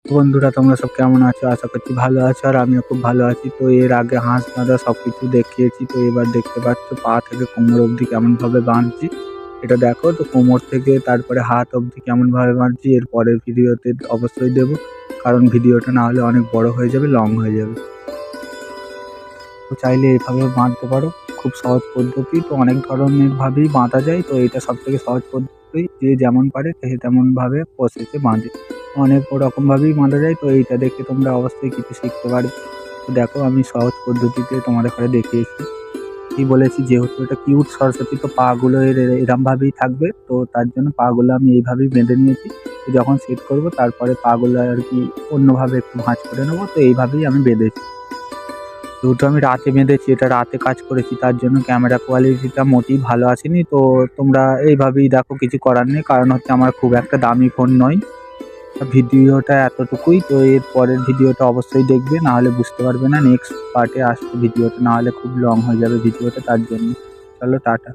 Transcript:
তো বন্ধুরা, তোমরা সব কেমন আছো? আশা করছি ভালো আছো, আর আমিও খুব ভালো আছি। তো এর আগে হাঁস বাঁধা সবকিছু দেখিয়েছি, তো এবার দেখতে পাচ্ছ পা থেকে কোমর অবধি কেমন ভাবে বাঁধছি। এটা দেখো, তো কোমর থেকে তারপরে হাত অবধি কেমন ভাবে বাঁধছি এর পরের ভিডিওতে অবশ্যই দেবো, কারণ ভিডিওটা না হলে অনেক বড় হয়ে যাবে, লং হয়ে যাবে। তো চাইলে এইভাবে বাঁধতে পারো, খুব সহজ পদ্ধতি। তো অনেক ধরনের ভাবেই বাঁধা যায়, তো এটা সব থেকে সহজ পদ্ধতি। যে যেমন পারে সে তেমন ভাবে প্রসেসে বাঁধে, অনেক রকম ভাবেই বাঁধা যায়। তো এইটা দেখে তোমরা অবশ্যই কিছু শিখতে পারবে। তো দেখো, আমি সহজ পদ্ধতিতে তোমাদের ঘরে দেখিয়েছি। কি বলেছি, যেহেতু এটা কিউট সরস্বতী, তো পা গুলো এরম ভাবেই থাকবে, তো তার জন্য পা গুলো আমি এইভাবেই বেঁধে নিয়েছি। তো যখন সেট করবো তারপরে পা গুলো আর কি অন্যভাবে একটু ভাঁজ করে নেবো, তো এইভাবেই আমি বেঁধেছি। যেহেতু আমি রাতে বেঁধেছি, এটা রাতে কাজ করেছি, তার জন্য ক্যামেরা কোয়ালিটিটা মোটেই ভালো আসেনি। তো তোমরা এইভাবেই দেখো, কিছু করার নেই, কারণ হচ্ছে আমার খুব একটা দামি ফোন নয়। ভিডিওটা এতটুকুই। তো এর পরের ভিডিওটা অবশ্যই দেখবে, না হলে বুঝতে পারবে না। নেক্সট পার্টে আসছে ভিডিওটা, না হলে খুব লং হয়ে যাবে ভিডিওটা, তার জন্য। চলো, টাটা।